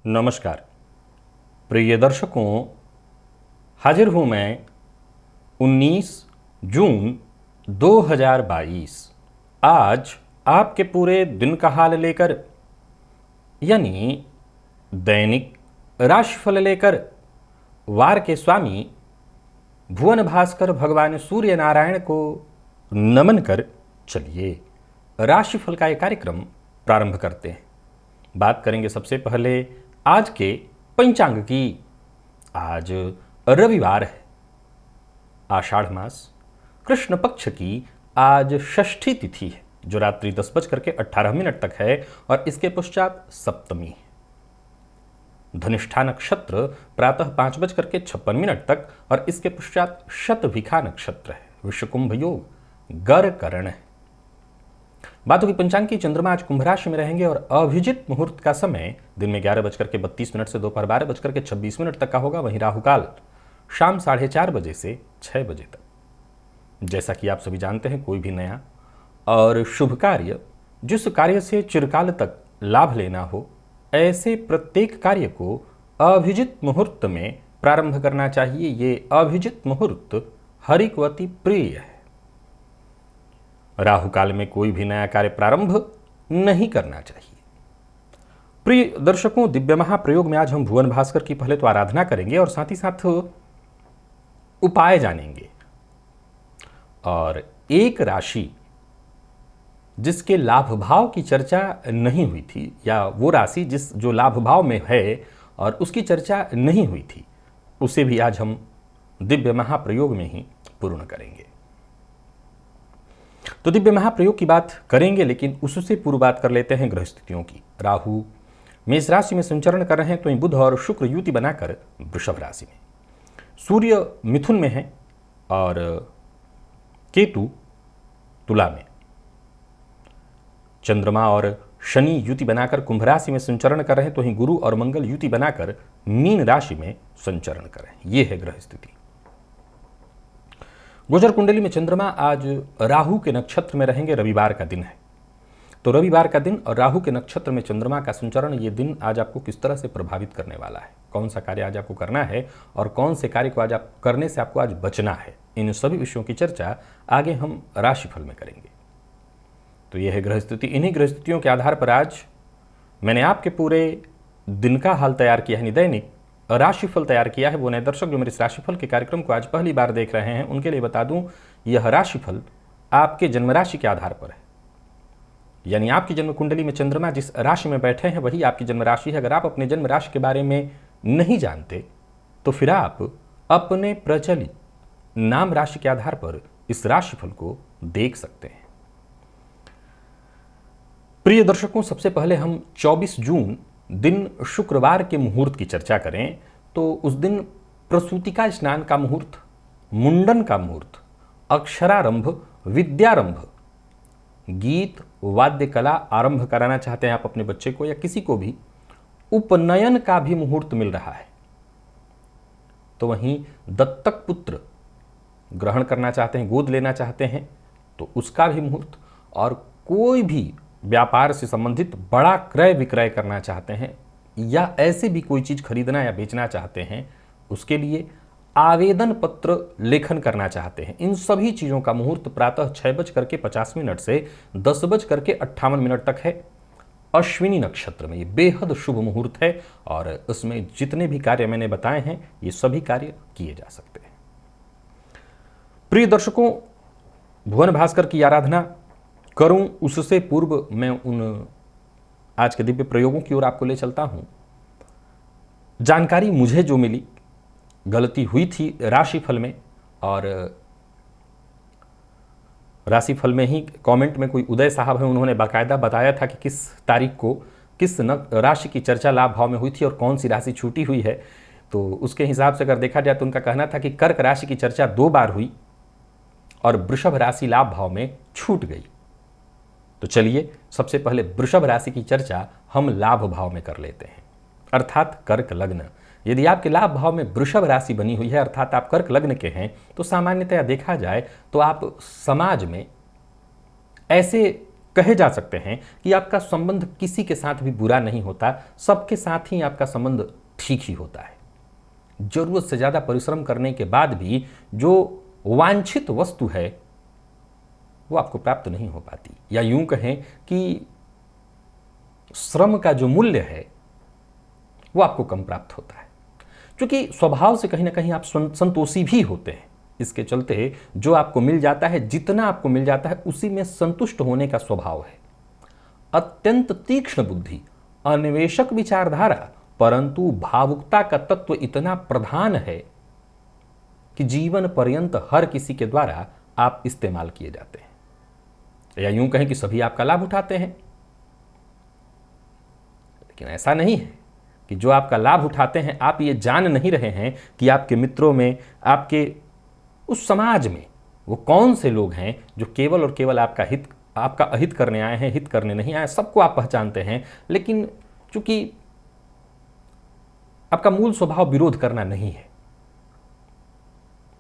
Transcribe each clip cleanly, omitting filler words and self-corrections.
नमस्कार प्रिय दर्शकों, हाजिर हूं मैं 19 जून 2022 आज आपके पूरे दिन का हाल लेकर, यानी दैनिक राशिफल लेकर वार के स्वामी भुवन भास्कर भगवान सूर्य नारायण को नमन कर चलिए राशिफल का एक कार्यक्रम प्रारंभ करते हैं। बात करेंगे सबसे पहले आज के पंचांग की। आज रविवार है, आषाढ़ मास कृष्ण पक्ष की आज षष्ठी तिथि है जो रात्रि 10:18 तक है और इसके पश्चात सप्तमी है। धनिष्ठा नक्षत्र प्रातः 5:56 तक और इसके पश्चात शतभिखा नक्षत्र है। विषकुंभ योग गर करण है। बात होगी पंचांग की। चंद्रमा आज कुंभ राशि में रहेंगे और अभिजित मुहूर्त का समय दिन में 11:32 से दोपहर 12:26 तक का होगा। वहीं राहुकाल शाम 4:30 बजे से 6 बजे तक। जैसा कि आप सभी जानते हैं, कोई भी नया और शुभ कार्य, जिस कार्य से चिरकाल तक लाभ लेना हो, ऐसे प्रत्येक कार्य को अभिजित मुहूर्त में प्रारंभ करना चाहिए। ये अभिजित मुहूर्त हरिकवती प्रिय है। राहु काल में कोई भी नया कार्य प्रारंभ नहीं करना चाहिए। प्रिय दर्शकों, दिव्य महाप्रयोग में आज हम भुवन भास्कर की पहले तो आराधना करेंगे और साथ ही साथ उपाय जानेंगे। और एक राशि जिसके लाभ भाव की चर्चा नहीं हुई थी, या वो राशि जो लाभ भाव में है और उसकी चर्चा नहीं हुई थी, उसे भी आज हम दिव्य महाप्रयोग में ही पूर्ण करेंगे। तो दिव्य महाप्रयोग की बात करेंगे, लेकिन उससे पूर्व बात कर लेते हैं ग्रह स्थितियों की। राहु मेष राशि में संचरण कर रहे हैं, तो बुध और शुक्र युति बनाकर वृषभ राशि में, सूर्य मिथुन में है और केतु तुला में, चंद्रमा और शनि युति बनाकर कुंभ राशि में संचरण कर रहे हैं, तो वहीं गुरु और मंगल युति बनाकर मीन राशि में संचरण कर रहे हैं। यह है ग्रह स्थिति। गोचर कुंडली में चंद्रमा आज राहु के नक्षत्र में रहेंगे। रविवार का दिन है, तो रविवार का दिन और राहु के नक्षत्र में चंद्रमा का संचरण, ये दिन आज आपको किस तरह से प्रभावित करने वाला है, कौन सा कार्य आज आपको करना है और कौन से कार्य को आज आप करने से आपको आज बचना है, इन सभी विषयों की चर्चा आगे हम राशिफल में करेंगे। तो यह है ग्रह स्थिति। इन्हीं ग्रह स्थितियों के आधार पर आज मैंने आपके पूरे दिन का हाल तैयार किया है, दैनिक राशिफल तैयार किया है। वो नए दर्शक जो मेरे इस राशिफल के कार्यक्रम को आज पहली बार देख रहे हैं, उनके लिए बता दूं, यह राशिफल आपके जन्म राशि के आधार पर है। यानी आपकी जन्म कुंडली में चंद्रमा जिस राशि में बैठे हैं वही आपकी जन्म राशि है। अगर आप अपने जन्म राशि के बारे में नहीं जानते तो फिर आप अपने प्रचलित नाम राशि के आधार पर इस राशिफल को देख सकते हैं। प्रिय दर्शकों, सबसे पहले हम 24 जून दिन शुक्रवार के मुहूर्त की चर्चा करें तो उस दिन प्रसूतिका स्नान का मुहूर्त, मुंडन का मुहूर्त, अक्षरारंभ, विद्यारंभ, गीत वाद्य कला आरंभ कराना चाहते हैं आप अपने बच्चे को या किसी को भी, उपनयन का भी मुहूर्त मिल रहा है। तो वहीं दत्तक पुत्र ग्रहण करना चाहते हैं, गोद लेना चाहते हैं, तो उसका भी मुहूर्त, और कोई भी व्यापार से संबंधित बड़ा क्रय विक्रय करना चाहते हैं या ऐसे भी कोई चीज खरीदना या बेचना चाहते हैं, उसके लिए आवेदन पत्र लेखन करना चाहते हैं, इन सभी चीजों का मुहूर्त प्रातः 6:50 से 10:58 तक है। अश्विनी नक्षत्र में ये बेहद शुभ मुहूर्त है और उसमें जितने भी कार्य मैंने बताए हैं ये सभी कार्य किए जा सकते हैं। प्रिय दर्शकों, भुवन भास्कर की आराधना करूं उससे पूर्व मैं उन आज के दिव्य प्रयोगों की ओर आपको ले चलता हूं। जानकारी मुझे जो मिली, गलती हुई थी राशिफल में, और राशिफल में ही कमेंट में कोई उदय साहब हैं, उन्होंने बाकायदा बताया था कि किस तारीख को किस राशि की चर्चा लाभ भाव में हुई थी और कौन सी राशि छूटी हुई है, तो उसके हिसाब से अगर देखा जाए तो उनका कहना था कि कर्क राशि की चर्चा 2 बार हुई और वृषभ राशि लाभ भाव में छूट गई। तो चलिए सबसे पहले वृषभ राशि की चर्चा हम लाभ भाव में कर लेते हैं, अर्थात कर्क लग्न। यदि आपके लाभ भाव में वृषभ राशि बनी हुई है, अर्थात आप कर्क लग्न के हैं, तो सामान्यतया देखा जाए तो आप समाज में ऐसे कहे जा सकते हैं कि आपका संबंध किसी के साथ भी बुरा नहीं होता, सबके साथ ही आपका संबंध ठीक ही होता है। जरूरत से ज्यादा परिश्रम करने के बाद भी जो वांछित वस्तु है वो आपको प्राप्त नहीं हो पाती, या यूं कहें कि श्रम का जो मूल्य है वो आपको कम प्राप्त होता है, क्योंकि स्वभाव से कहीं ना कहीं आप संतोषी भी होते हैं। इसके चलते जो आपको मिल जाता है, जितना आपको मिल जाता है, उसी में संतुष्ट होने का स्वभाव है। अत्यंत तीक्ष्ण बुद्धि, अन्वेषक विचारधारा, परंतु भावुकता का तत्व इतना प्रधान है कि जीवन पर्यंत हर किसी के द्वारा आप इस्तेमाल किए जाते हैं, या यूं कहें कि सभी आपका लाभ उठाते हैं। लेकिन ऐसा नहीं है कि जो आपका लाभ उठाते हैं, आप ये जान नहीं रहे हैं कि आपके मित्रों में, आपके उस समाज में वो कौन से लोग हैं जो केवल और केवल आपका अहित करने आए हैं, हित करने नहीं आए। सबको आप पहचानते हैं, लेकिन चूंकि आपका मूल स्वभाव विरोध करना नहीं है,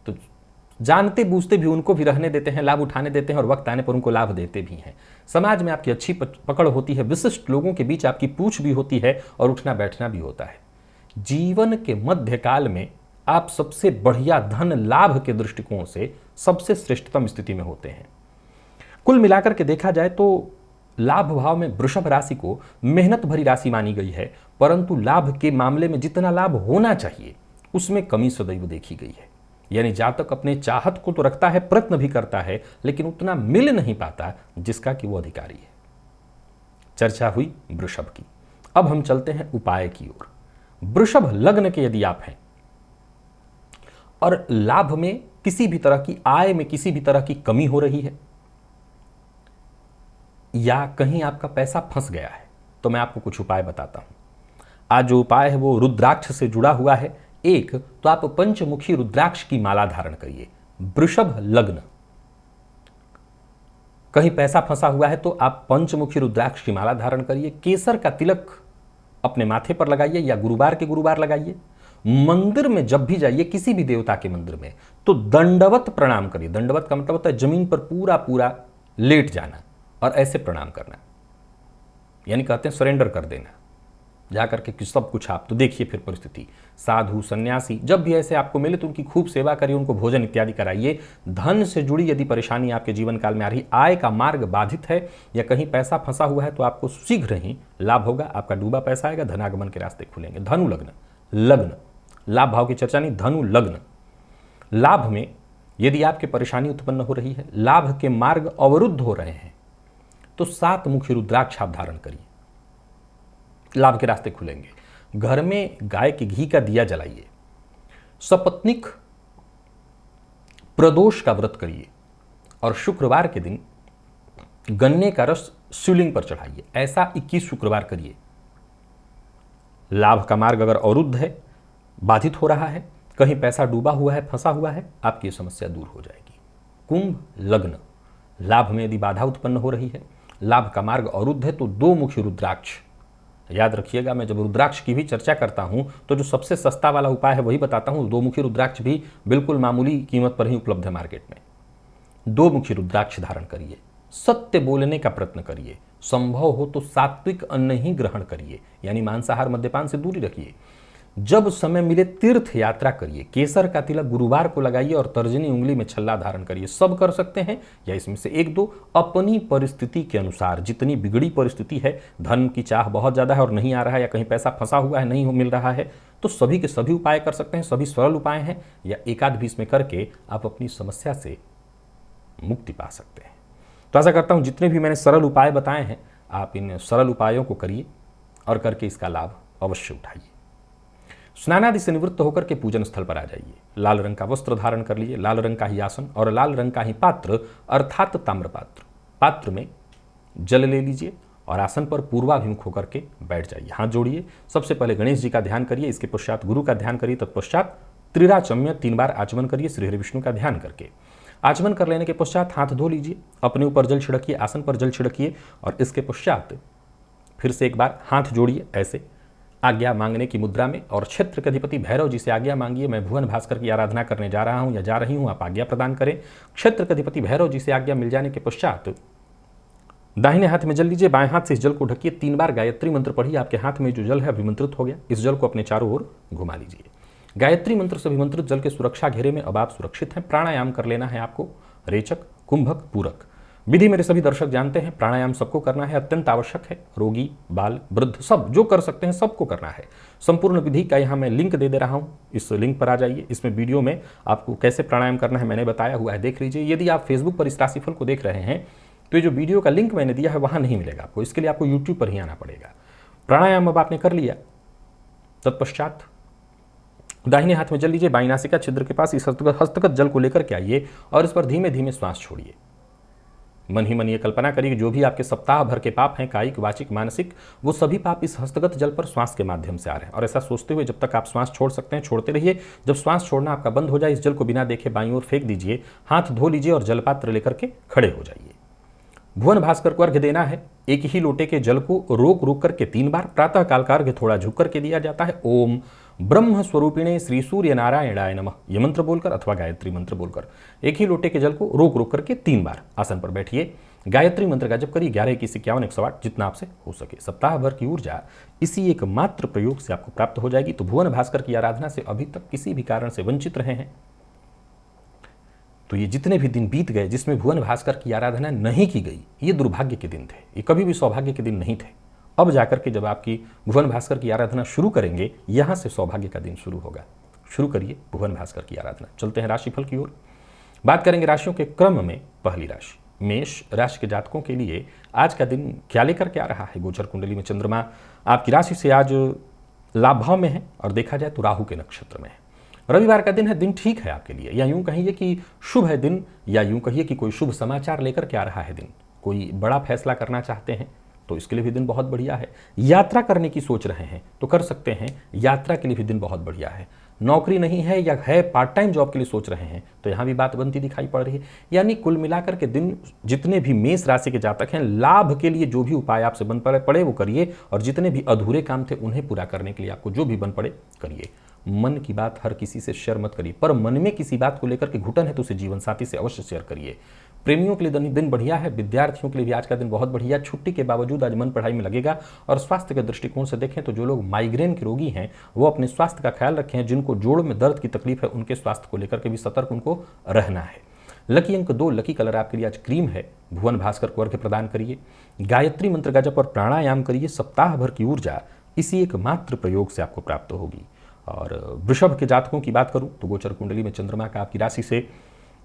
तो जानते बूझते भी उनको भी रहने देते हैं, लाभ उठाने देते हैं और वक्त आने पर उनको लाभ देते भी हैं। समाज में आपकी अच्छी पकड़ होती है, विशिष्ट लोगों के बीच आपकी पूछ भी होती है और उठना बैठना भी होता है। जीवन के मध्यकाल में आप सबसे बढ़िया धन लाभ के दृष्टिकोण से सबसे श्रेष्ठतम स्थिति में होते हैं। कुल मिलाकर के देखा जाए तो लाभ भाव में वृषभ राशि को मेहनत भरी राशि मानी गई है, परंतु लाभ के मामले में जितना लाभ होना चाहिए उसमें कमी सदैव देखी गई है। यानी जातक अपने चाहत को तो रखता है, प्रयत्न भी करता है, लेकिन उतना मिल नहीं पाता जिसका कि वो अधिकारी है। चर्चा हुई वृषभ की। अब हम चलते हैं उपाय की ओर। वृषभ लग्न के यदि आप हैं और लाभ में किसी भी तरह की, आय में किसी भी तरह की कमी हो रही है, या कहीं आपका पैसा फंस गया है, तो मैं आपको कुछ उपाय बताता हूं। आज जो उपाय है वो रुद्राक्ष से जुड़ा हुआ है। एक तो आप पंचमुखी रुद्राक्ष की माला धारण करिए। वृषभ लग्न, कहीं पैसा फंसा हुआ है तो आप पंचमुखी रुद्राक्ष की माला धारण करिए। केसर का तिलक अपने माथे पर लगाइए या गुरुवार के गुरुवार लगाइए। मंदिर में जब भी जाइए, किसी भी देवता के मंदिर में, तो दंडवत प्रणाम करिए। दंडवत का मतलब होता है जमीन पर पूरा पूरा लेट जाना और ऐसे प्रणाम करना, यानी कहते हैं सरेंडर कर देना जाकर के सब कुछ। आप तो देखिए फिर परिस्थिति, साधु सन्यासी जब भी ऐसे आपको मिले तो उनकी खूब सेवा करिए, उनको भोजन इत्यादि कराइए। धन से जुड़ी यदि परेशानी आपके जीवन काल में आ रही, आय का मार्ग बाधित है या कहीं पैसा फंसा हुआ है, तो आपको शीघ्र ही लाभ होगा। आपका डूबा पैसा आएगा, धनागमन के रास्ते खुलेंगे। धनु लग्न, लग्न लाभ भाव की चर्चा नहीं, धनु लग्न। लाभ में यदि आपकी परेशानी उत्पन्न हो रही है, लाभ के मार्ग अवरुद्ध हो रहे हैं, तो 7 मुखी रुद्राक्ष आप धारण करिए, लाभ के रास्ते खुलेंगे। घर में गाय के घी का दिया जलाइए। सपत्निक प्रदोष का व्रत करिए और शुक्रवार के दिन गन्ने का रस शिवलिंग पर चढ़ाइए। ऐसा 21 शुक्रवार करिए। लाभ का मार्ग अगर अवरुद्ध है, बाधित हो रहा है, कहीं पैसा डूबा हुआ है, फंसा हुआ है, आपकी समस्या दूर हो जाएगी। कुंभ लग्न, लाभ में यदि बाधा उत्पन्न हो रही है, लाभ का मार्ग अवरुद्ध है, तो 2 मुखी रुद्राक्ष। याद रखिएगा, मैं जब रुद्राक्ष की भी चर्चा करता हूं तो जो सबसे सस्ता वाला उपाय है वही बताता हूं। 2 मुखी रुद्राक्ष भी बिल्कुल मामूली कीमत पर ही उपलब्ध है मार्केट में। 2 मुखी रुद्राक्ष धारण करिए। सत्य बोलने का प्रयत्न करिए। संभव हो तो सात्विक अन्न ही ग्रहण करिए, यानी मांसाहार मद्यपान से दूरी रखिए। जब समय मिले तीर्थ यात्रा करिए। केसर का तिलक गुरुवार को लगाइए और तर्जनी उंगली में छल्ला धारण करिए। सब कर सकते हैं या इसमें से 1-2 अपनी परिस्थिति के अनुसार। जितनी बिगड़ी परिस्थिति है, धन की चाह बहुत ज़्यादा है और नहीं आ रहा है, या कहीं पैसा फंसा हुआ है, नहीं मिल रहा है, तो सभी के सभी उपाय कर सकते हैं। सभी सरल उपाय हैं, या एकाध भी इसमें करके आप अपनी समस्या से मुक्ति पा सकते हैं। तो आशा करता हूँ जितने भी मैंने सरल उपाय बताए हैं, आप इन सरल उपायों को करिए और करके इसका लाभ अवश्य उठाइए। स्नानादि से निवृत्त होकर के पूजन स्थल पर आ जाइए। लाल रंग का वस्त्र धारण कर लीजिए, लाल रंग का ही आसन और लाल रंग का ही पात्र, अर्थात ताम्र पात्र। पात्र में जल ले लीजिए और आसन पर पूर्वाभिमुख होकर के बैठ जाइए। हाथ जोड़िए। सबसे पहले गणेश जी का ध्यान करिए, इसके पश्चात गुरु का ध्यान करिए, तत्पश्चात त्रिराचम्य 3 बार आचमन करिए श्री हरि विष्णु का ध्यान करके। आचमन कर लेने के पश्चात हाथ धो लीजिए, अपने ऊपर जल छिड़किए, आसन पर जल छिड़किए और इसके पश्चात फिर से एक बार हाथ जोड़िए ऐसे आज्ञा मांगने की मुद्रा में और क्षेत्र के अधिपति भैरव जी से आज्ञा मांगिए, मैं भुवन भास्कर की आराधना करने जा रहा हूं या जा रही हूं, आप आज्ञा प्रदान करें। क्षेत्र के अधिपति भैरव जी से आज्ञा मिल जाने के पश्चात दाहिने हाथ में जल लीजिए, बाएं हाथ से इस जल को ढकिए, 3 बार गायत्री मंत्र पढ़िए। आपके हाथ में जो जल है अभिमंत्रित हो गया, इस जल को अपने चारों ओर घुमा लीजिए। गायत्री मंत्र से अभिमंत्रित जल के सुरक्षा घेरे में अब आप सुरक्षित हैं। प्राणायाम कर लेना है आपको, रेचक, कुंभक, पूरक। विधि मेरे सभी दर्शक जानते हैं, प्राणायाम सबको करना है, अत्यंत आवश्यक है। रोगी, बाल, वृद्ध सब जो कर सकते हैं सबको करना है। संपूर्ण विधि का यहाँ मैं लिंक दे रहा हूँ, इस लिंक पर आ जाइए। इसमें वीडियो में आपको कैसे प्राणायाम करना है मैंने बताया हुआ है, देख लीजिए। यदि आप फेसबुक पर इस राशिफल को देख रहे हैं तो ये जो वीडियो का लिंक मैंने दिया है वहाँ नहीं मिलेगा आपको, इसके लिए आपको यूट्यूब पर ही आना पड़ेगा। प्राणायाम अब आपने कर लिया, तत्पश्चात दाहिने हाथ में जल लीजिए, बाईं नासिका छिद्र के पास इस हस्तगत जल को लेकर के आइए और इस पर धीमे धीमे श्वास छोड़िए। मन ही मन ये कल्पना करिए कि जो भी आपके सप्ताह भर के पाप हैं, कायिक, वाचिक, मानसिक, वो सभी पाप इस हस्तगत जल पर श्वास के माध्यम से आ रहे हैं। और ऐसा सोचते हुए जब तक आप श्वास छोड़ सकते हैं छोड़ते रहिए। जब श्वास छोड़ना आपका बंद हो जाए, इस जल को बिना देखे बाईं ओर फेंक दीजिए, हाथ धो लीजिए और जलपात्र लेकर के खड़े हो जाइए। भुवन भास्कर को अर्घ्य देना है। एक ही लोटे के जल को रोक रोक करके 3 बार, प्रातः काल का अर्घ्य थोड़ा झुक करके दिया जाता है। ओम ब्रह्म स्वरूपिणे श्री सूर्य नारायणाय नमः, यह मंत्र बोलकर अथवा गायत्री मंत्र बोलकर एक ही लोटे के जल को रोक रोक करके 3 बार आसन पर बैठिए। गायत्री मंत्र का जप करिए 11 21 51 108 जितना आपसे हो सके। सप्ताह भर की ऊर्जा इसी एक मात्र प्रयोग से आपको प्राप्त हो जाएगी। तो भुवन भास्कर की आराधना से अभी तक किसी भी कारण से वंचित रहे हैं तो ये जितने भी दिन बीत गए जिसमें भुवन भास्कर की आराधना नहीं की गई, ये दुर्भाग्य के दिन थे, ये कभी भी सौभाग्य के दिन नहीं थे। अब जाकर के जब आपकी भुवन भास्कर की आराधना शुरू करेंगे, यहाँ से सौभाग्य का दिन शुरू होगा। शुरू करिए भुवन भास्कर की आराधना। चलते हैं राशिफल की ओर, बात करेंगे राशियों के क्रम में। पहली राशि मेष राशि के जातकों के लिए आज का दिन क्या लेकर के आ रहा है। गोचर कुंडली में चंद्रमा आपकी राशि से आज लाभ भाव में है और देखा जाए तो राहु के नक्षत्र में है। रविवार का दिन है, दिन ठीक है आपके लिए, या यूं कहिए कि शुभ है दिन, या यूं कहिए कि कोई शुभ समाचार लेकर के आ रहा है दिन। कोई बड़ा फैसला करना चाहते हैं तो इसके लिए भी दिन बहुत बढ़िया है। यात्रा करने की सोच रहे हैं तो कर सकते हैं, यात्रा के लिए भी दिन बहुत बढ़िया है। नौकरी नहीं है या है पार्ट टाइम जॉब के लिए सोच रहे हैं तो यहाँ भी बात बनती दिखाई पड़ रही है। यानी कुल मिलाकर के दिन जितने भी मेष राशि के जातक हैं, लाभ के लिए जो भी उपाय आपसे बन पड़े वो करिए, और जितने भी अधूरे काम थे उन्हें पूरा करने के लिए आपको जो भी बन पड़े करिए। मन की बात हर किसी से शेयर मत करिए, पर मन में किसी बात को लेकर के घुटन है तो उसे जीवन साथी से अवश्य शेयर करिए। प्रेमियों के लिए दिन बढ़िया है, विद्यार्थियों के लिए भी आज का दिन बहुत बढ़िया। छुट्टी के बावजूद आज मन पढ़ाई में लगेगा। और स्वास्थ्य के दृष्टिकोण से देखें तो जो लोग माइग्रेन के रोगी हैं वो अपने स्वास्थ्य का ख्याल रखें। जिनको जोड़ में दर्द की तकलीफ है उनके स्वास्थ्य को लेकर के भी सतर्क उनको रहना है। लकी अंक 2, लकी कलर आपके लिए आज क्रीम है। भुवन भास्कर को अर्घ्य प्रदान करिए, गायत्री मंत्र का जप और प्राणायाम करिए। सप्ताह भर की ऊर्जा इसी एक मात्र प्रयोग से आपको प्राप्त होगी। और वृषभ के जातकों की बात करूं तो गोचर कुंडली में चंद्रमा का आपकी राशि से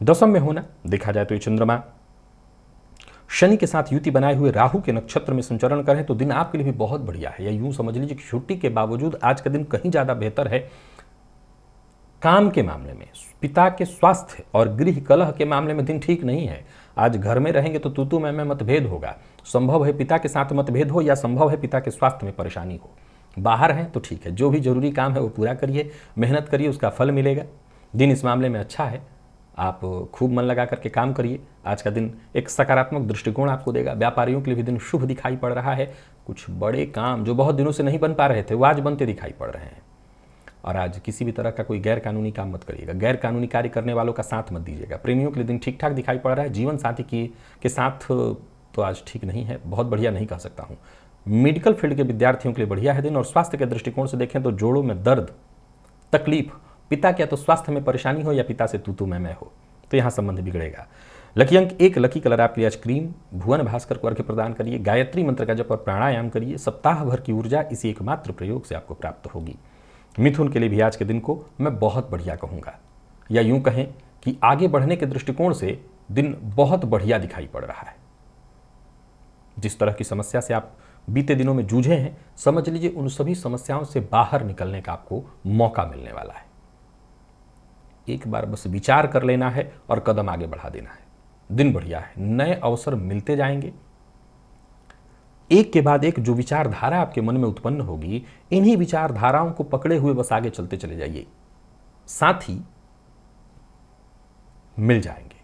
दशम में होना, देखा जाए तो ये चंद्रमा शनि के साथ युति बनाए हुए राहु के नक्षत्र में संचरण करें तो दिन आपके लिए भी बहुत बढ़िया है। या यूं समझ लीजिए कि छुट्टी के बावजूद आज का दिन कहीं ज्यादा बेहतर है। काम के मामले में, पिता के स्वास्थ्य और गृह कलह के मामले में दिन ठीक नहीं है। आज घर में रहेंगे तो तू मैं मतभेद होगा। संभव है पिता के साथ मतभेद हो या संभव है पिता के स्वास्थ्य में परेशानी हो। बाहर हैं तो ठीक है, जो भी जरूरी काम है वो पूरा करिए, मेहनत करिए, उसका फल मिलेगा। दिन इस मामले में अच्छा है, आप खूब मन लगा करके काम करिए। आज का दिन एक सकारात्मक दृष्टिकोण आपको देगा। व्यापारियों के लिए भी दिन शुभ दिखाई पड़ रहा है। कुछ बड़े काम जो बहुत दिनों से नहीं बन पा रहे थे वो आज बनते दिखाई पड़ रहे हैं। और आज किसी भी तरह का कोई गैर कानूनी काम मत करिएगा, गैर कानूनी कार्य करने वालों का साथ मत दीजिएगा। प्रेमियों के लिए दिन ठीक ठाक दिखाई पड़ रहा है। जीवन साथी के साथ तो आज ठीक नहीं है, बहुत बढ़िया नहीं कह सकता हूँ। मेडिकल फील्ड के विद्यार्थियों के लिए बढ़िया है दिन। और स्वास्थ्य के दृष्टिकोण से देखें तो जोड़ों में दर्द, तकलीफ, पिता के या तो स्वास्थ्य में परेशानी हो या पिता से तू मैं हो तो यहाँ संबंध बिगड़ेगा। लकी अंक 1, लकी कलर आपके लिए आज क्रीम। भुवन भास्कर को अर्घ्य प्रदान करिए, गायत्री मंत्र का जप और प्राणायाम करिए। सप्ताह भर की ऊर्जा इसी एकमात्र प्रयोग से आपको प्राप्त होगी। मिथुन के लिए भी आज के दिन को मैं बहुत बढ़िया कहूँगा, या यूं कहें कि आगे बढ़ने के दृष्टिकोण से दिन बहुत बढ़िया दिखाई पड़ रहा है। जिस तरह की समस्या से आप बीते दिनों में जूझे हैं, समझ लीजिए उन सभी समस्याओं से बाहर निकलने का आपको मौका मिलने वाला है। एक बार बस विचार कर लेना है और कदम आगे बढ़ा देना है। दिन बढ़िया है, नए अवसर मिलते जाएंगे। एक के बाद एक जो विचारधारा आपके मन में उत्पन्न होगी, इन्हीं विचारधाराओं को पकड़े हुए बस आगे चलते चले जाइए। साथी मिल जाएंगे,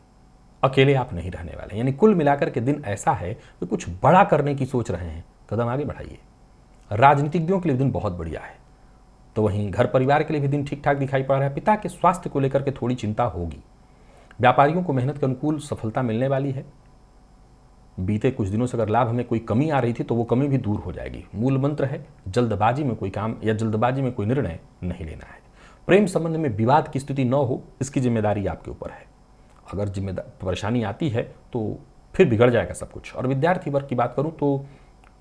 अकेले आप नहीं रहने वाले। यानी कुल मिलाकर के दिन ऐसा है कि कुछ बड़ा करने की सोच रहे हैं, कदम आगे बढ़ाइए। राजनीतिज्ञों के लिए दिन बहुत बढ़िया है। तो वहीं घर परिवार के लिए भी दिन ठीक ठाक दिखाई पड़ रहा है। पिता के स्वास्थ्य को लेकर के थोड़ी चिंता होगी। व्यापारियों को मेहनत के अनुकूल सफलता मिलने वाली है। बीते कुछ दिनों से अगर लाभ में कोई कमी आ रही थी तो वो कमी भी दूर हो जाएगी। मूल मंत्र है, जल्दबाजी में कोई काम या जल्दबाजी में कोई निर्णय नहीं लेना है। प्रेम संबंध में विवाद की स्थिति न हो, इसकी जिम्मेदारी आपके ऊपर है। अगर परेशानी आती है तो फिर बिगड़ जाएगा सब कुछ। और विद्यार्थी वर्ग की बात करूं तो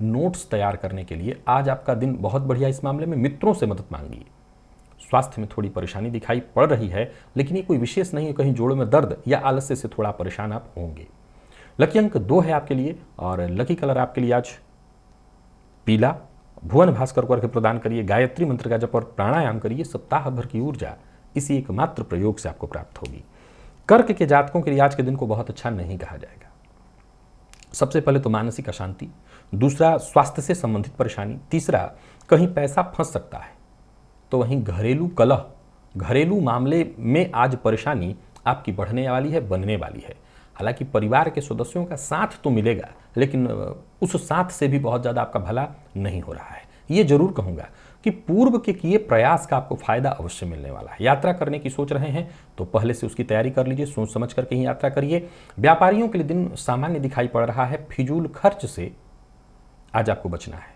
नोट्स तैयार करने के लिए आज आपका दिन बहुत बढ़िया। इस मामले में मित्रों से मदद मांगिए। स्वास्थ्य में थोड़ी परेशानी दिखाई पड़ रही है, लेकिन ये कोई विशेष नहीं है। कहीं जोड़ों में दर्द या आलस्य से थोड़ा परेशान आप होंगे। लकी अंक 2 है आपके लिए और लकी कलर आपके लिए आज पीला। भुवन भास्कर को अर्घ्य प्रदान करिए, गायत्री मंत्र का जप और प्राणायाम करिए। सप्ताह भर की ऊर्जा इसी एकमात्र प्रयोग से आपको प्राप्त होगी। कर्क के जातकों के लिए आज के दिन को बहुत अच्छा नहीं कहा जाएगा। सबसे पहले तो मानसिक अशांति, दूसरा स्वास्थ्य से संबंधित परेशानी, तीसरा कहीं पैसा फंस सकता है। तो वहीं घरेलू कलह, घरेलू मामले में आज परेशानी आपकी बढ़ने वाली है, बनने वाली है। हालांकि परिवार के सदस्यों का साथ तो मिलेगा, लेकिन उस साथ से भी बहुत ज़्यादा आपका भला नहीं हो रहा है। ये जरूर कहूँगा कि पूर्व के किए प्रयास का आपको फायदा अवश्य मिलने वाला है। यात्रा करने की सोच रहे हैं तो पहले से उसकी तैयारी कर लीजिए, सोच समझ करके ही यात्रा करिए। व्यापारियों के लिए दिन सामान्य दिखाई पड़ रहा है। फिजूल खर्च से आज आपको बचना है।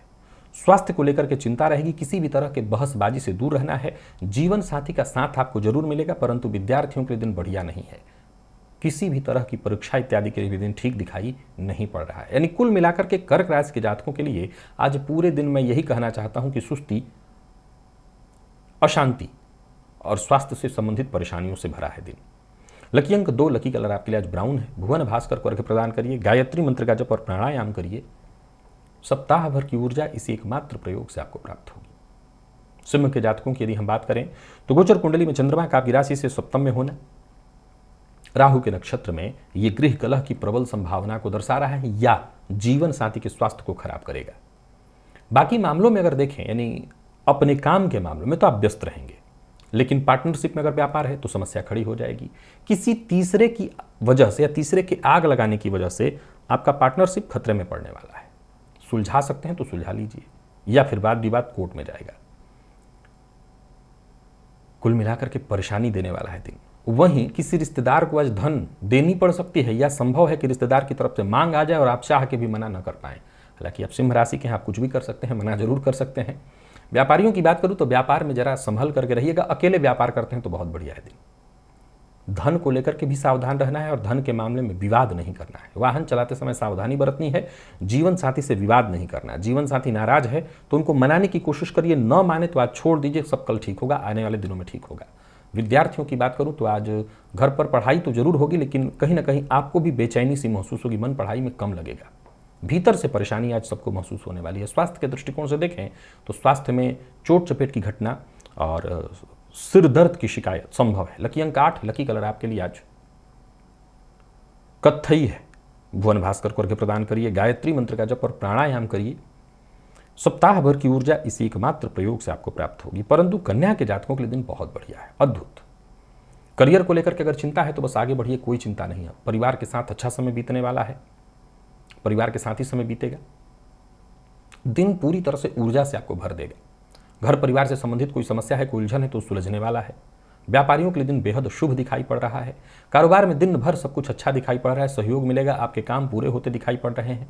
स्वास्थ्य को लेकर के चिंता रहेगी, किसी भी तरह के बहसबाजी से दूर रहना है। जीवन साथी का साथ आपको जरूर मिलेगा, परंतु विद्यार्थियों के लिए दिन बढ़िया नहीं है। किसी भी तरह की परीक्षा इत्यादि के लिए भी दिन ठीक दिखाई नहीं पड़ रहा है। यानी कुल मिलाकर के कर्क राशि के जातकों के लिए आज पूरे दिन मैं यही कहना चाहता हूं कि सुस्ती, अशांति और स्वास्थ्य से संबंधित परेशानियों से भरा है दिन। लकी अंक 2, लकी कलर आपके लिए आज ब्राउन है। भुवन भास्कर को अर्घ्य प्रदान करिए, गायत्री मंत्र का जप और प्राणायाम करिए। सप्ताह भर की ऊर्जा इसी एकमात्र प्रयोग से आपको प्राप्त होगी। सिंह के जातकों की यदि हम बात करें तो गोचर कुंडली में चंद्रमा का आपकी राशि से सप्तम में होना, राहु के नक्षत्र में ये गृह कलह की प्रबल संभावना को दर्शा रहा है या जीवन साथी के स्वास्थ्य को खराब करेगा। बाकी मामलों में अगर देखें, यानी अपने काम के मामलों में तो आप व्यस्त रहेंगे, लेकिन पार्टनरशिप में अगर व्यापार है तो समस्या खड़ी हो जाएगी। किसी तीसरे की वजह से या तीसरे के आग लगाने की वजह से आपका पार्टनरशिप खतरे में पड़ने वाला है। सुलझा सकते हैं तो सुलझा लीजिए, या फिर वाद विवाद कोर्ट में जाएगा। कुल मिलाकर के परेशानी देने वाला है दिन। वहीं किसी रिश्तेदार को आज धन देनी पड़ सकती है, या संभव है कि रिश्तेदार की तरफ से मांग आ जाए और आप चाह के भी मना न कर पाएं। हालांकि आप सिंह राशि के हैं, आप कुछ भी कर सकते हैं, मना जरूर कर सकते हैं। व्यापारियों की बात करूं तो व्यापार में जरा संभल करके रहिएगा। अकेले व्यापार करते हैं तो बहुत बढ़िया है दिन। धन को लेकर के भी सावधान रहना है और धन के मामले में विवाद नहीं करना है। वाहन चलाते समय सावधानी बरतनी है। जीवन साथी से विवाद नहीं करना। जीवन साथी नाराज है तो उनको मनाने की कोशिश करिए, न माने तो आज छोड़ दीजिए, सब कल ठीक होगा, आने वाले दिनों में ठीक होगा। विद्यार्थियों की बात करूं तो आज घर पर पढ़ाई तो जरूर होगी, लेकिन कहीं ना कहीं आपको भी बेचैनी सी महसूस होगी, मन पढ़ाई में कम लगेगा। भीतर से परेशानी आज सबको महसूस होने वाली है। स्वास्थ्य के दृष्टिकोण से देखें तो स्वास्थ्य में चोट चपेट की घटना और सिर दर्द की शिकायत संभव है। लकी अंक 8, लकी कलर आपके लिए आज कत्थई है। भुवन भास्कर को अर्घ्य प्रदान करिए, गायत्री मंत्र का जप और प्राणायाम करिए। सप्ताह भर की ऊर्जा इसी एकमात्र प्रयोग से आपको प्राप्त होगी। परंतु कन्या के जातकों के लिए दिन बहुत बढ़िया है, अद्भुत। करियर को लेकर के अगर चिंता है तो बस आगे बढ़िए, कोई चिंता नहीं है। परिवार के साथ अच्छा समय बीतने वाला है, परिवार के साथ ही समय बीतेगा। दिन पूरी तरह से ऊर्जा से आपको भर देगा। घर परिवार से संबंधित कोई समस्या है, कोई उलझन है तो सुलझने वाला है। व्यापारियों के लिए दिन बेहद शुभ दिखाई पड़ रहा है। कारोबार में दिन भर सब कुछ अच्छा दिखाई पड़ रहा है, सहयोग मिलेगा, आपके काम पूरे होते दिखाई पड़ रहे हैं।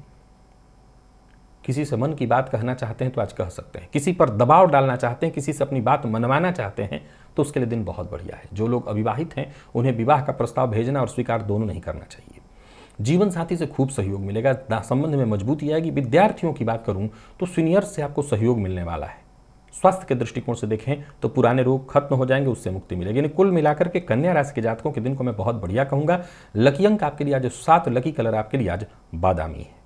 किसी से मन की बात कहना चाहते हैं तो आज कह सकते हैं। किसी पर दबाव डालना चाहते हैं, किसी से अपनी बात मनवाना चाहते हैं तो उसके लिए दिन बहुत बढ़िया है। जो लोग अविवाहित हैं उन्हें विवाह का प्रस्ताव भेजना और स्वीकार दोनों नहीं करना चाहिए। जीवन साथी से खूब सहयोग मिलेगा, संबंध में मजबूती आएगी। विद्यार्थियों की बात करूं तो सीनियर से आपको सहयोग मिलने वाला है। स्वास्थ्य के दृष्टिकोण से देखें तो पुराने रोग खत्म हो जाएंगे, उससे मुक्ति मिलेगी। यानी कुल मिलाकर के कन्या राशि के जातकों के दिन को मैं बहुत बढ़िया कहूंगा। लकी अंक आपके लिए आज 7, लकी कलर आपके लिए आज बादामी है।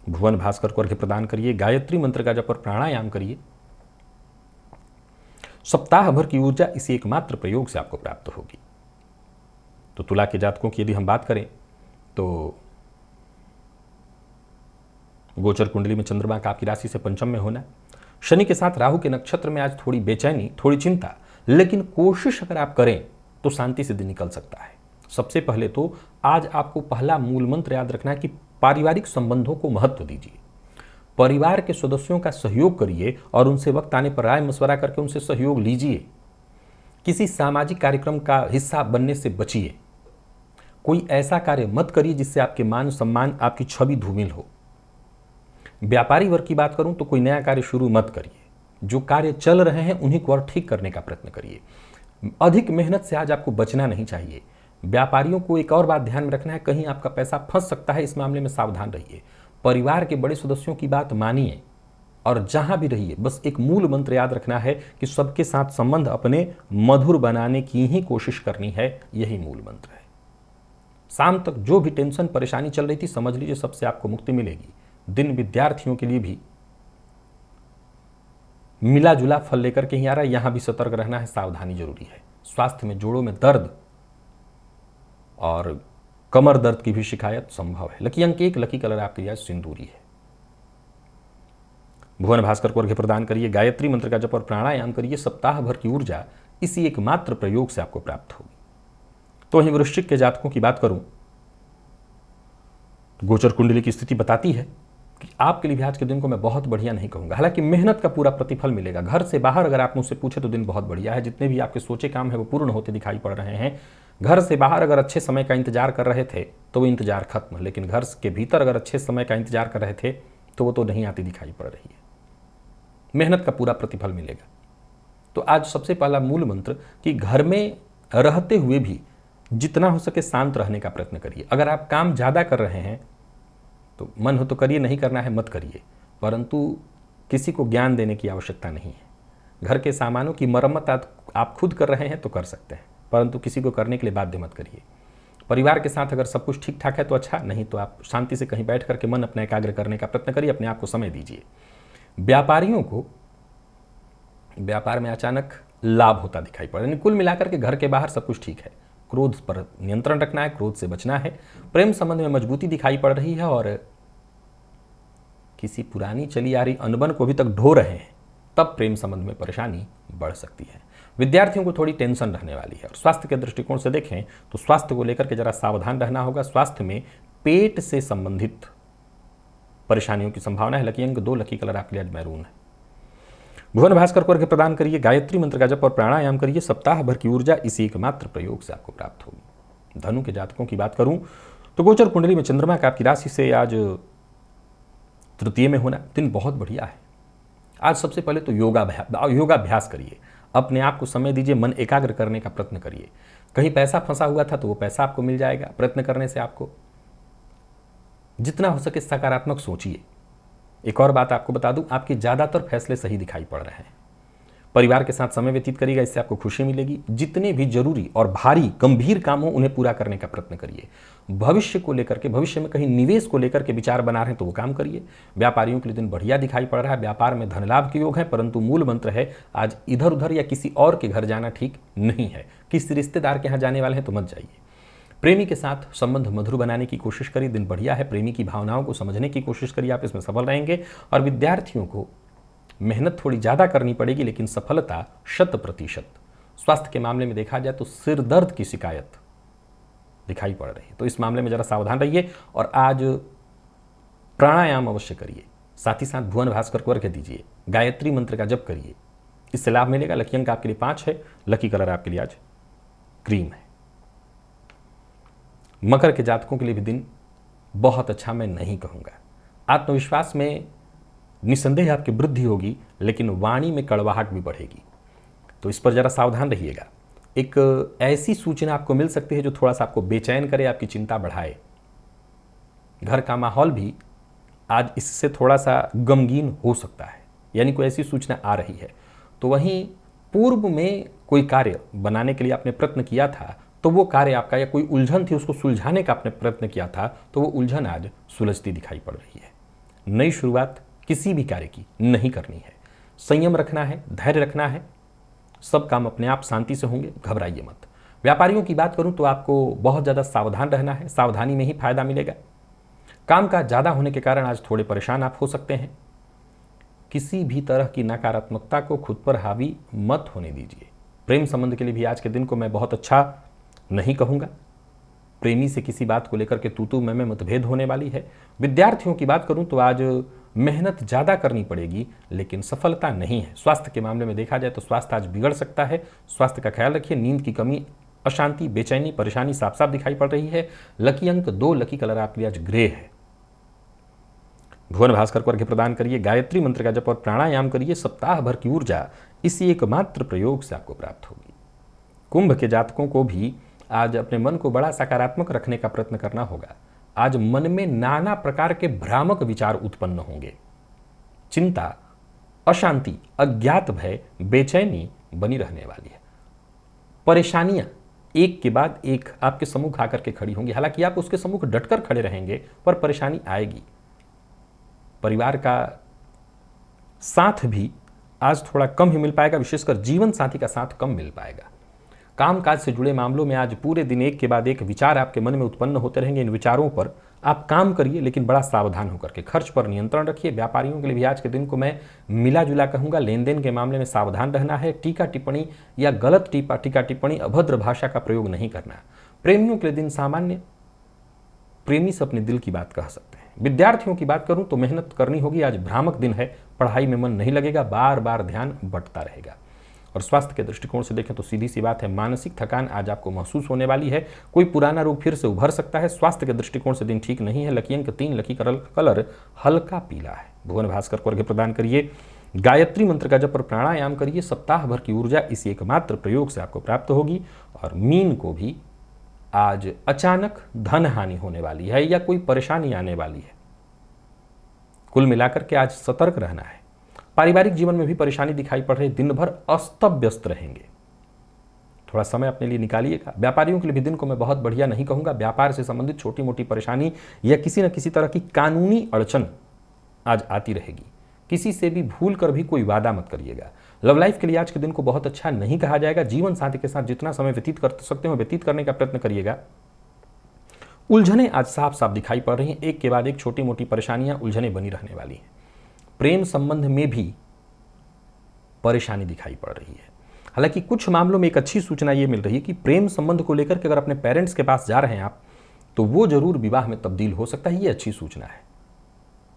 भुवन भास्कर को अर्घ्य प्रदान करिए, गायत्री मंत्र का जप और प्राणायाम करिए। सप्ताह भर की ऊर्जा इसी एकमात्र प्रयोग से आपको प्राप्त होगी। तो तुला के जातकों की यदि हम बात करें तो गोचर कुंडली में चंद्रमा का आपकी राशि से पंचम में होना, शनि के साथ राहु के नक्षत्र में आज थोड़ी बेचैनी, थोड़ी चिंता, लेकिन कोशिश अगर आप करें तो शांति से दिन निकल सकता है। सबसे पहले तो आज आपको पहला मूल मंत्र याद रखना है कि पारिवारिक संबंधों को महत्व दीजिए, परिवार के सदस्यों का सहयोग करिए और उनसे वक्त आने पर राय मशवरा करके उनसे सहयोग लीजिए। किसी सामाजिक कार्यक्रम का हिस्सा बनने से बचिए। कोई ऐसा कार्य मत करिए जिससे आपके मान सम्मान, आपकी छवि धूमिल हो। व्यापारी वर्ग की बात करूं तो कोई नया कार्य शुरू मत करिए। जो कार्य चल रहे हैं उन्हीं को और ठीक करने का प्रयत्न करिए। अधिक मेहनत से आज आपको बचना नहीं चाहिए। व्यापारियों को एक और बात ध्यान में रखना है, कहीं आपका पैसा फंस सकता है, इस मामले में सावधान रहिए। परिवार के बड़े सदस्यों की बात मानिए और जहां भी रहिए बस एक मूल मंत्र याद रखना है कि सबके साथ संबंध अपने मधुर बनाने की ही कोशिश करनी है। यही मूल मंत्र है। शाम तक जो भी टेंशन परेशानी चल रही थी, समझ लीजिए सबसे आपको मुक्ति मिलेगी। दिन विद्यार्थियों के लिए भी मिला जुला फल लेकर के ही आ रहा है। यहां भी सतर्क रहना है, सावधानी जरूरी है। स्वास्थ्य में जोड़ों में दर्द और कमर दर्द की भी शिकायत संभव है। लकी अंक 1, लकी कलर आपके लिए सिंदूरी है। भुवन भास्कर को अर्घ्य प्रदान करिए, गायत्री मंत्र का जप और प्राणायाम करिए। सप्ताह भर की ऊर्जा इसी एकमात्र प्रयोग से आपको प्राप्त होगी। तो वहीं वृश्चिक के जातकों की बात करूं, गोचर कुंडली की स्थिति बताती है कि आपके लिए आज के दिन को मैं बहुत बढ़िया नहीं कहूंगा। हालांकि मेहनत का पूरा प्रतिफल मिलेगा। घर से बाहर अगर आप मुझसे पूछे तो दिन बहुत बढ़िया है। जितने भी आपके सोचे काम है वो पूर्ण होते दिखाई पड़ रहे हैं। घर से बाहर अगर अच्छे समय का इंतजार कर रहे थे तो वो इंतजार खत्म, लेकिन घर के भीतर अगर अच्छे समय का इंतजार कर रहे थे तो वो तो नहीं आती दिखाई पड़ रही है। मेहनत का पूरा प्रतिफल मिलेगा। तो आज सबसे पहला मूल मंत्र कि घर में रहते हुए भी जितना हो सके शांत रहने का प्रयत्न करिए। अगर आप काम ज़्यादा कर रहे हैं तो मन हो तो करिए, नहीं करना है मत करिए, परंतु किसी को ज्ञान देने की आवश्यकता नहीं है। घर के सामानों की मरम्मत आप खुद कर रहे हैं तो कर सकते हैं, परंतु किसी को करने के लिए बाध्य मत करिए। परिवार के साथ अगर सब कुछ ठीक ठाक है तो अच्छा, नहीं तो आप शांति से कहीं बैठ करके मन अपना एकाग्र करने का प्रयत्न करिए, अपने आप को समय दीजिए। व्यापारियों को व्यापार में अचानक लाभ होता दिखाई पड़ रहा है। कुल मिलाकर के घर के बाहर सब कुछ ठीक है। क्रोध पर नियंत्रण रखना है, क्रोध से बचना है। प्रेम संबंध में मजबूती दिखाई पड़ रही है और किसी पुरानी चली आ रही अनबन को अभी तक ढो रहे हैं, तब प्रेम संबंध में परेशानी बढ़ सकती है। विद्यार्थियों को थोड़ी टेंशन रहने वाली है। और स्वास्थ्य के दृष्टिकोण से देखें तो स्वास्थ्य को लेकर के जरा सावधान रहना होगा। स्वास्थ्य में पेट से संबंधित परेशानियों की संभावना है। लकी अंक 2, लकी कलर आपके लिए आज मैरून है। भुवन भास्कर को अर्घ्य प्रदान करिए, गायत्री मंत्र का जप और प्राणायाम करिए। सप्ताह भर की ऊर्जा इसी एकमात्र प्रयोग से आपको प्राप्त होगी। धनु के जातकों की बात करूं तो गोचर कुंडली में चंद्रमा का आपकी राशि से आज तृतीय में होना, दिन बहुत बढ़िया है। आज सबसे पहले तो योगाभ्यास करिए। अपने आप को समय दीजिए, मन एकाग्र करने का प्रयत्न करिए। कहीं पैसा फंसा हुआ था तो वो पैसा आपको मिल जाएगा। प्रयत्न करने से आपको जितना हो सके सकारात्मक सोचिए। एक और बात आपको बता दूं, आपके ज़्यादातर फैसले सही दिखाई पड़ रहे हैं। परिवार के साथ समय व्यतीत करिएगा, इससे आपको खुशी मिलेगी। जितने भी जरूरी और भारी गंभीर काम हो उन्हें पूरा करने का प्रयत्न करिए। भविष्य को लेकर के, भविष्य में कहीं निवेश को लेकर के विचार बना रहे हैं तो वो काम करिए। व्यापारियों के लिए दिन बढ़िया दिखाई पड़ रहा है। व्यापार में धन लाभ के योग है, परंतु मूल मंत्र है आज इधर उधर या किसी और के घर जाना ठीक नहीं है। किसी रिश्तेदार के यहाँ जाने वाले हैं तो मत जाइए। प्रेमी के साथ संबंध मधुर बनाने की कोशिश करिए, दिन बढ़िया है। प्रेमी की भावनाओं को समझने की कोशिश करिए, आप इसमें सफल रहेंगे। और विद्यार्थियों को मेहनत थोड़ी ज़्यादा करनी पड़ेगी, लेकिन सफलता 100%। स्वास्थ्य के मामले में देखा जाए तो सिर दर्द की शिकायत दिखाई पड़ रही है, तो इस मामले में ज़रा सावधान रहिए। और आज प्राणायाम अवश्य करिए। साथ ही साथ भुवन भास्कर को अर्घ्य दीजिए, गायत्री मंत्र का जप करिए, इससे लाभ मिलेगा। लकी अंक आपके लिए 5 है, लकी कलर आपके लिए आज क्रीम है। मकर के जातकों के लिए भी दिन बहुत अच्छा मैं नहीं कहूँगा। आत्मविश्वास में निसंदेह आपकी वृद्धि होगी, लेकिन वाणी में कड़वाहट भी बढ़ेगी, तो इस पर ज़रा सावधान रहिएगा। एक ऐसी सूचना आपको मिल सकती है जो थोड़ा सा आपको बेचैन करे, आपकी चिंता बढ़ाए। घर का माहौल भी आज इससे थोड़ा सा गमगीन हो सकता है, यानी कोई ऐसी सूचना आ रही है। तो वहीं पूर्व में कोई कार्य बनाने के लिए आपने प्रयत्न किया था तो वो कार्य आपका, या कोई उलझन थी उसको सुलझाने का आपने प्रयत्न किया था तो वो उलझन आज सुलझती दिखाई पड़ रही है। नई शुरुआत किसी भी कार्य की नहीं करनी है। संयम रखना है, धैर्य रखना है, सब काम अपने आप शांति से होंगे, घबराइए मत। व्यापारियों की बात करूं तो आपको बहुत ज़्यादा सावधान रहना है, सावधानी में ही फायदा मिलेगा। काम काज ज़्यादा होने के कारण आज थोड़े परेशान आप हो सकते हैं। किसी भी तरह की नकारात्मकता को खुद पर हावी मत होने दीजिए। प्रेम संबंध के लिए भी आज के दिन को मैं बहुत अच्छा नहीं कहूँगा। प्रेमी से किसी बात को लेकर के तू मैं मतभेद होने वाली है। विद्यार्थियों की बात करूं तो आज मेहनत ज़्यादा करनी पड़ेगी, लेकिन सफलता नहीं है। स्वास्थ्य के मामले में देखा जाए तो स्वास्थ्य आज बिगड़ सकता है। स्वास्थ्य का ख्याल रखिए। नींद की कमी, अशांति, बेचैनी, परेशानी साफ साफ दिखाई पड़ रही है। लकी अंक 2, लकी कलर आपके लिए आज ग्रे है। भुवन भास्कर को अर्घ्य प्रदान करिए, गायत्री मंत्र का जप और प्राणायाम करिए। सप्ताह भर की ऊर्जा इसी एकमात्र प्रयोग से आपको प्राप्त होगी। कुंभ के जातकों को भी आज अपने मन को बड़ा सकारात्मक रखने का प्रयत्न करना होगा। आज मन में नाना प्रकार के भ्रामक विचार उत्पन्न होंगे। चिंता, अशांति, अज्ञात भय, बेचैनी बनी रहने वाली है। परेशानियां एक के बाद एक आपके सम्मुख आकर के खड़ी होंगी। हालांकि आप उसके सम्मुख डटकर खड़े रहेंगे, पर परेशानी आएगी। परिवार का साथ भी आज थोड़ा कम ही मिल पाएगा, विशेषकर जीवन साथी का साथ कम मिल पाएगा। कामकाज से जुड़े मामलों में आज पूरे दिन एक के बाद एक विचार आपके मन में उत्पन्न होते रहेंगे। इन विचारों पर आप काम करिए, लेकिन बड़ा सावधान होकर के। खर्च पर नियंत्रण रखिए। व्यापारियों के लिए भी आज के दिन को मैं मिला जुला कहूँगा। लेन देन के मामले में सावधान रहना है। टीका टिप्पणी या गलत टीका टिप्पणी, अभद्र भाषा का प्रयोग नहीं करना। प्रेमियों के लिए दिन सामान्य, प्रेमी से अपने दिल की बात कह सकते हैं। विद्यार्थियों की बात करूं तो मेहनत करनी होगी। आज भ्रामक दिन है, पढ़ाई में मन नहीं लगेगा, बार बार ध्यान बंटता रहेगा। और स्वास्थ्य के दृष्टिकोण से देखें तो सीधी सी बात है, मानसिक थकान आज आपको महसूस होने वाली है। कोई पुराना रोग फिर से उभर सकता है। स्वास्थ्य के दृष्टिकोण से दिन ठीक नहीं है। लकी अंक 3, लकी कलर हल्का पीला है। भुवन भास्कर को अर्घ्य प्रदान करिए, गायत्री मंत्र का जप और प्राणायाम करिए। सप्ताह भर की ऊर्जा इसी एकमात्र प्रयोग से आपको प्राप्त होगी। और मीन को भी आज अचानक धन हानि होने वाली है या कोई परेशानी आने वाली है। कुल मिलाकर के आज सतर्क रहना है। पारिवारिक जीवन में भी परेशानी दिखाई पड़ रही। दिन भर अस्त व्यस्त रहेंगे, थोड़ा समय अपने लिए निकालिएगा। व्यापारियों के लिए भी दिन को मैं बहुत बढ़िया नहीं कहूंगा। व्यापार से संबंधित छोटी मोटी परेशानी या किसी न किसी तरह की कानूनी अड़चन आज आती रहेगी। किसी से भी भूल कर भी कोई वादा मत करिएगा। लव लाइफ के लिए आज के दिन को बहुत अच्छा नहीं कहा जाएगा। जीवन साथी के साथ जितना समय व्यतीत कर सकते हो व्यतीत करने का प्रयत्न करिएगा। उलझने आज साफ साफ दिखाई पड़ रही हैं। एक के बाद एक छोटी मोटी परेशानियां, उलझने बनी रहने वाली हैं। प्रेम संबंध में भी परेशानी दिखाई पड़ रही है। हालांकि कुछ मामलों में एक अच्छी सूचना यह मिल रही है कि प्रेम संबंध को लेकर के अगर अपने पेरेंट्स के पास जा रहे हैं आप, तो वो जरूर विवाह में तब्दील हो सकता है। ये अच्छी सूचना है।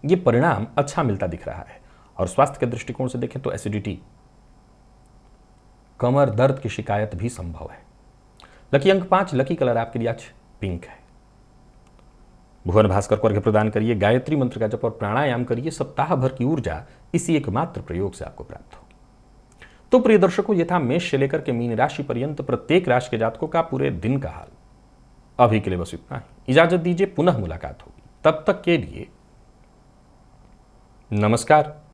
ये परिणाम अच्छा मिलता दिख रहा है। और स्वास्थ्य के दृष्टिकोण से देखें तो एसिडिटी, कमर दर्द की शिकायत भी संभव है। लकी अंक 5, लकी कलर आपके लिए आज पिंक है। भुवन भास्कर को अर्घ्य प्रदान करिए, गायत्री मंत्र का जप और प्राणायाम करिए। सप्ताह भर की ऊर्जा इसी एकमात्र प्रयोग से आपको प्राप्त होगी। तो प्रिय दर्शकों, ये था मेष से लेकर के मीन राशि पर्यंत प्रत्येक राशि के जातकों का पूरे दिन का हाल। अभी के लिए बस इतना ही। इजाजत दीजिए, पुनः मुलाकात होगी। तब तक के लिए नमस्कार।